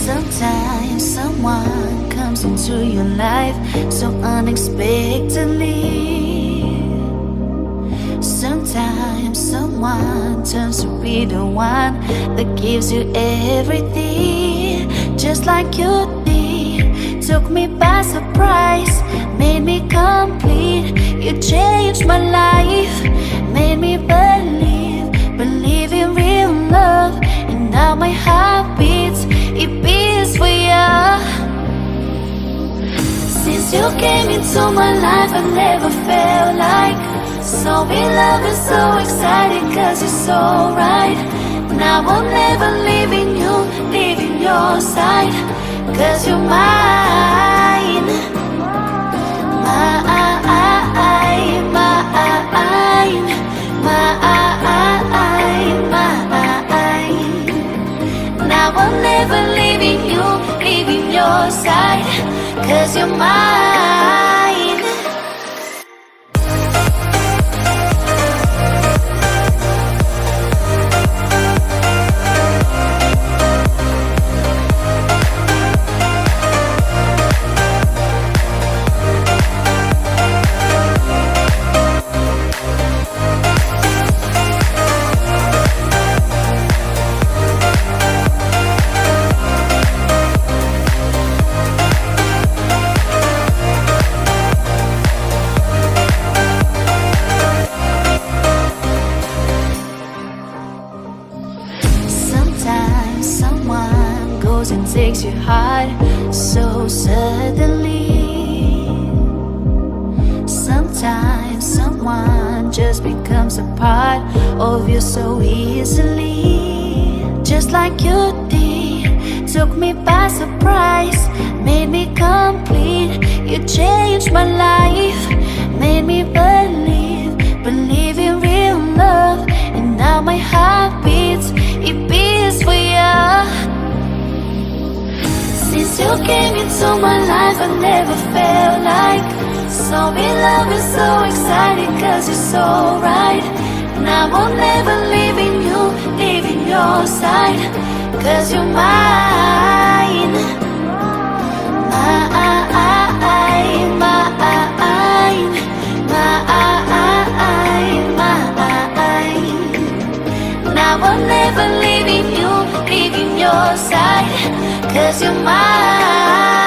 Sometimes someone comes into your life so unexpectedly. Sometimes someone turns to be the one that gives you everything, just like you did. Took me by surprise, made me complete. You changed my life, made me believe in real love. And now my heart beats, it beats for you. Since you came into my life, I never felt like so in love and so excited, cause you're so right. Now I'll never leaving your side, cause you're mine. Mine. Now I'm never leaving your side, cause you're mine. And takes your heart so suddenly. Sometimes someone just becomes a part of you so easily, just like you did. Took me by surprise, made me complete. You changed my life, made me believe in real love. And now my heart beats, it beats for you. Since you came into my life, I never felt like so in love and so excited, cause you're so right. Now I'm never leaving your side, cause you're mine. Mine. your side, 'cause you're mine.